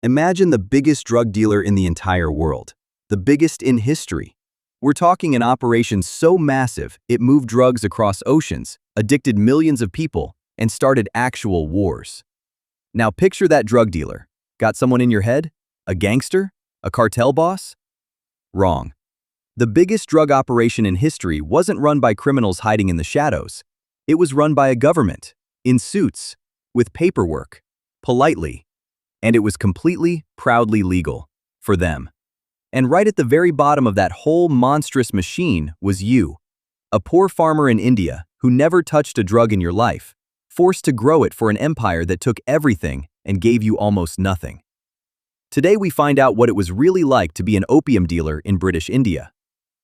Imagine the biggest drug dealer in the entire world, the biggest in history. We're talking an operation so massive it moved drugs across oceans, addicted millions of people, and started actual wars. Now picture that drug dealer. Got someone in your head? A gangster? A cartel boss? Wrong. The biggest drug operation in history wasn't run by criminals hiding in the shadows. It was run by a government, in suits, with paperwork, politely. And it was completely, proudly legal. For them. And right at the very bottom of that whole monstrous machine was you, a poor farmer in India who never touched a drug in your life, forced to grow it for an empire that took everything and gave you almost nothing. Today we find out what it was really like to be an opium dealer in British India.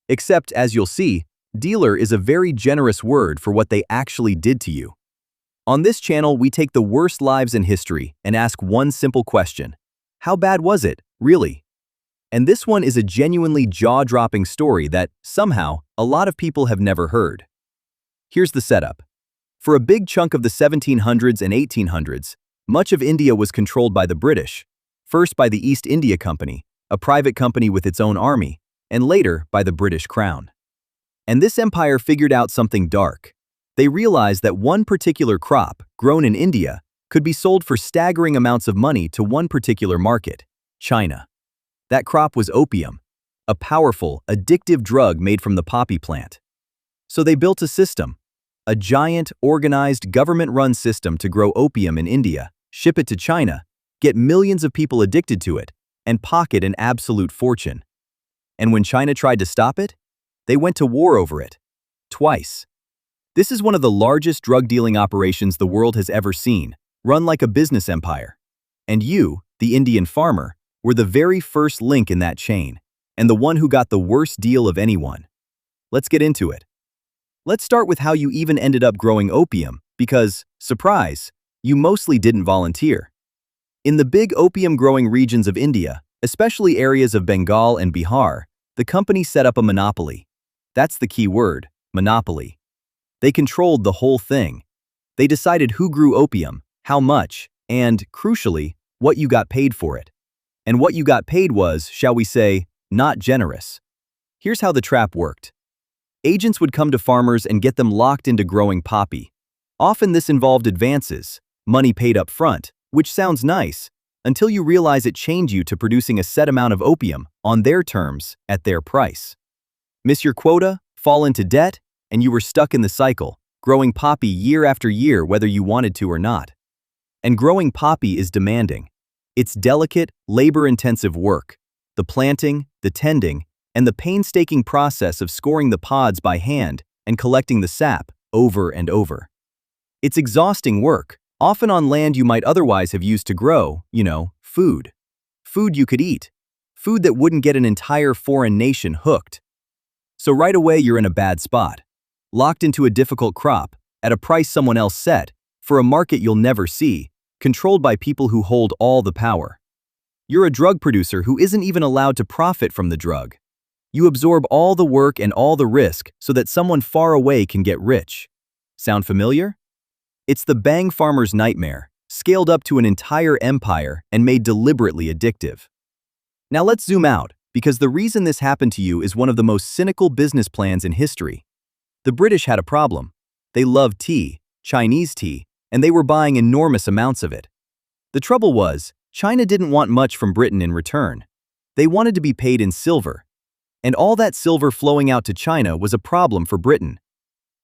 Except, as you'll see, dealer is a very generous word for what they actually did to you. On this channel, we take the worst lives in history and ask one simple question. How bad was it, really? And this one is a genuinely jaw-dropping story that, somehow, a lot of people have never heard. Here's the setup. For a big chunk of the 1700s and 1800s, much of India was controlled by the British, first by the East India Company, a private company with its own army, and later by the British Crown. And this empire figured out something dark. They realized that one particular crop, grown in India, could be sold for staggering amounts of money to one particular market, China. That crop was opium, a powerful, addictive drug made from the poppy plant. So they built a system, a giant, organized, government-run system to grow opium in India, ship it to China, get millions of people addicted to it, and pocket an absolute fortune. And when China tried to stop it, they went to war over it. Twice. This is one of the largest drug-dealing operations the world has ever seen, run like a business empire. And you, the Indian farmer, were the very first link in that chain, and the one who got the worst deal of anyone. Let's get into it. Let's start with how you even ended up growing opium, because, surprise, you mostly didn't volunteer. In the big opium-growing regions of India, especially areas of Bengal and Bihar, the company set up a monopoly. That's the key word, monopoly. They controlled the whole thing. They decided who grew opium, how much, and, crucially, what you got paid for it. And what you got paid was, shall we say, not generous. Here's how the trap worked. Agents would come to farmers and get them locked into growing poppy. Often this involved advances, money paid up front, which sounds nice, until you realize it chained you to producing a set amount of opium, on their terms, at their price. Miss your quota, fall into debt, and you were stuck in the cycle, growing poppy year after year whether you wanted to or not. And growing poppy is demanding. It's delicate, labor-intensive work. The planting, the tending, and the painstaking process of scoring the pods by hand and collecting the sap over and over. It's exhausting work, often on land you might otherwise have used to grow, food. Food you could eat. Food that wouldn't get an entire foreign nation hooked. So right away you're in a bad spot. Locked into a difficult crop, at a price someone else set, for a market you'll never see, controlled by people who hold all the power. You're a drug producer who isn't even allowed to profit from the drug. You absorb all the work and all the risk so that someone far away can get rich. Sound familiar? It's the bang farmer's nightmare, scaled up to an entire empire and made deliberately addictive. Now let's zoom out, because the reason this happened to you is one of the most cynical business plans in history. The British had a problem. They loved tea, Chinese tea, and they were buying enormous amounts of it. The trouble was, China didn't want much from Britain in return. They wanted to be paid in silver. And all that silver flowing out to China was a problem for Britain.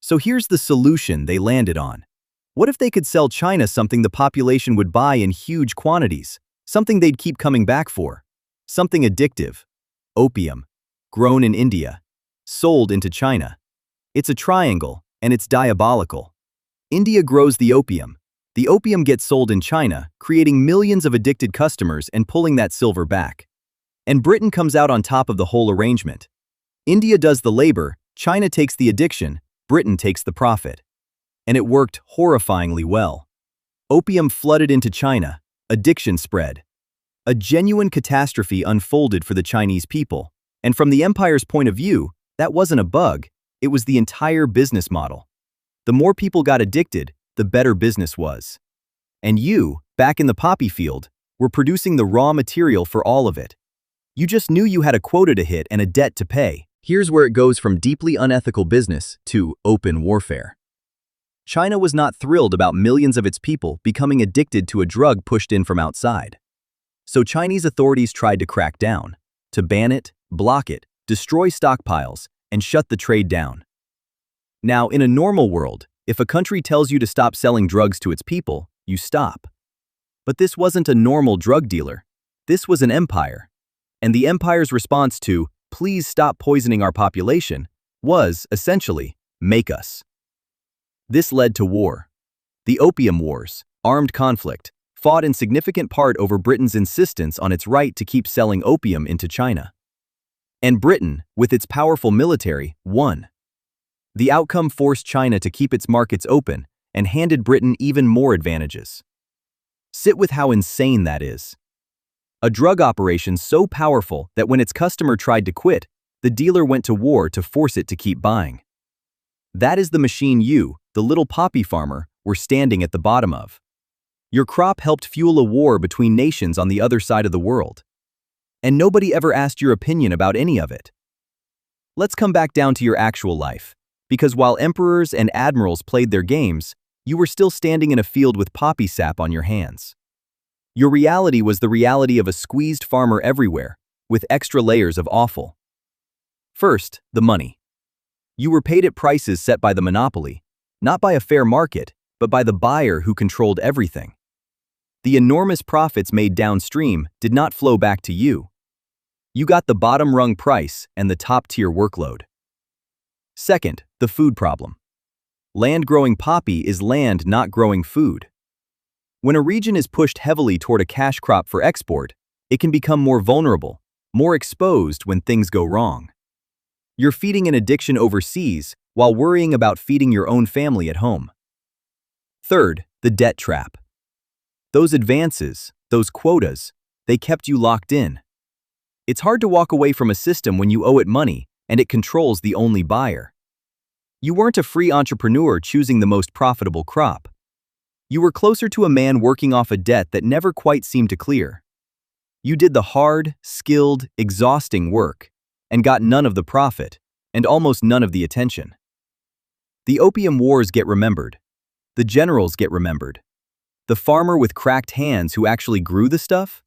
So here's the solution they landed on. What if they could sell China something the population would buy in huge quantities, something they'd keep coming back for? Something addictive. Opium. Grown in India. Sold into China. It's a triangle, and it's diabolical. India grows the opium. The opium gets sold in China, creating millions of addicted customers and pulling that silver back. And Britain comes out on top of the whole arrangement. India does the labor, China takes the addiction, Britain takes the profit. And it worked horrifyingly well. Opium flooded into China, addiction spread. A genuine catastrophe unfolded for the Chinese people. And from the empire's point of view, that wasn't a bug. It was the entire business model. The more people got addicted, the better business was. And you, back in the poppy field, were producing the raw material for all of it. You just knew you had a quota to hit and a debt to pay. Here's where it goes from deeply unethical business to open warfare. China was not thrilled about millions of its people becoming addicted to a drug pushed in from outside. So Chinese authorities tried to crack down, to ban it, block it, destroy stockpiles, and shut the trade down. Now, in a normal world, if a country tells you to stop selling drugs to its people, you stop. But this wasn't a normal drug dealer. This was an empire. And the empire's response to, "Please stop poisoning our population," was, essentially, "Make us." This led to war. The Opium Wars, armed conflict, fought in significant part over Britain's insistence on its right to keep selling opium into China. And Britain, with its powerful military, won. The outcome forced China to keep its markets open and handed Britain even more advantages. Sit with how insane that is. A drug operation so powerful that when its customer tried to quit, the dealer went to war to force it to keep buying. That is the machine you, the little poppy farmer, were standing at the bottom of. Your crop helped fuel a war between nations on the other side of the world. And nobody ever asked your opinion about any of it. Let's come back down to your actual life, because while emperors and admirals played their games, you were still standing in a field with poppy sap on your hands. Your reality was the reality of a squeezed farmer everywhere, with extra layers of awful. First, the money. You were paid at prices set by the monopoly, not by a fair market, but by the buyer who controlled everything. The enormous profits made downstream did not flow back to you. You got the bottom-rung price and the top-tier workload. Second, the food problem. Land growing poppy is land not growing food. When a region is pushed heavily toward a cash crop for export, it can become more vulnerable, more exposed when things go wrong. You're feeding an addiction overseas while worrying about feeding your own family at home. Third, the debt trap. Those advances, those quotas, they kept you locked in. It's hard to walk away from a system when you owe it money and it controls the only buyer. You weren't a free entrepreneur choosing the most profitable crop. You were closer to a man working off a debt that never quite seemed to clear. You did the hard, skilled, exhausting work and got none of the profit and almost none of the attention. The Opium Wars get remembered. The generals get remembered. The farmer with cracked hands who actually grew the stuff?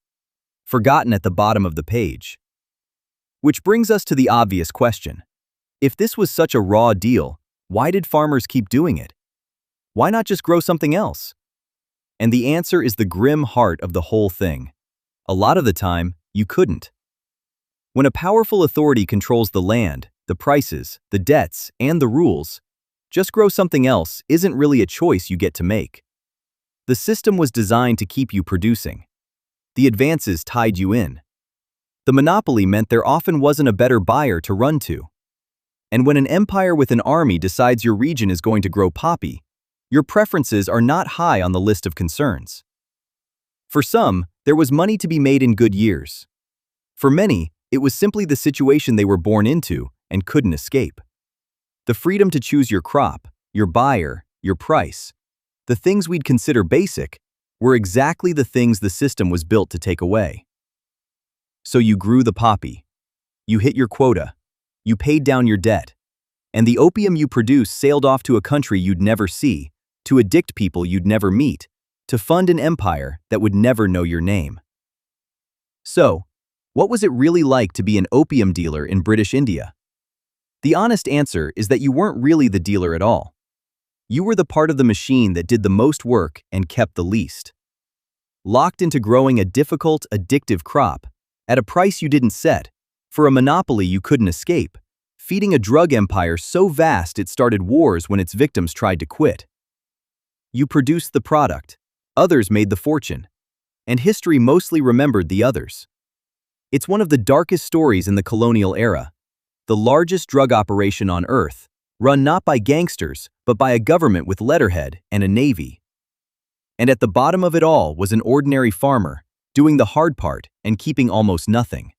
Forgotten at the bottom of the page. Which brings us to the obvious question. If this was such a raw deal, why did farmers keep doing it? Why not just grow something else? And the answer is the grim heart of the whole thing. A lot of the time, you couldn't. When a powerful authority controls the land, the prices, the debts, and the rules, just grow something else isn't really a choice you get to make. The system was designed to keep you producing. The advances tied you in. The monopoly meant there often wasn't a better buyer to run to. And when an empire with an army decides your region is going to grow poppy, your preferences are not high on the list of concerns. For some, there was money to be made in good years. For many, it was simply the situation they were born into and couldn't escape. The freedom to choose your crop, your buyer, your price, the things we'd consider basic, were exactly the things the system was built to take away. So you grew the poppy. You hit your quota. You paid down your debt. And the opium you produced sailed off to a country you'd never see, to addict people you'd never meet, to fund an empire that would never know your name. So, what was it really like to be an opium dealer in British India? The honest answer is that you weren't really the dealer at all. You were the part of the machine that did the most work and kept the least. Locked into growing a difficult, addictive crop, at a price you didn't set, for a monopoly you couldn't escape, feeding a drug empire so vast it started wars when its victims tried to quit. You produced the product, others made the fortune, and history mostly remembered the others. It's one of the darkest stories in the colonial era. The largest drug operation on Earth, run not by gangsters, but by a government with letterhead and a navy. And at the bottom of it all was an ordinary farmer, doing the hard part and keeping almost nothing.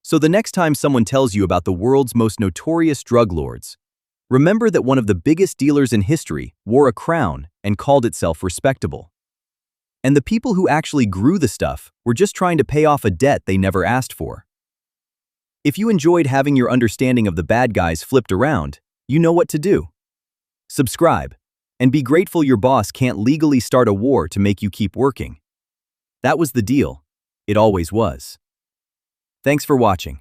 So the next time someone tells you about the world's most notorious drug lords, remember that one of the biggest dealers in history wore a crown and called itself respectable. And the people who actually grew the stuff were just trying to pay off a debt they never asked for. If you enjoyed having your understanding of the bad guys flipped around, you know what to do. Subscribe, and be grateful your boss can't legally start a war to make you keep working. That was the deal. It always was. Thanks for watching.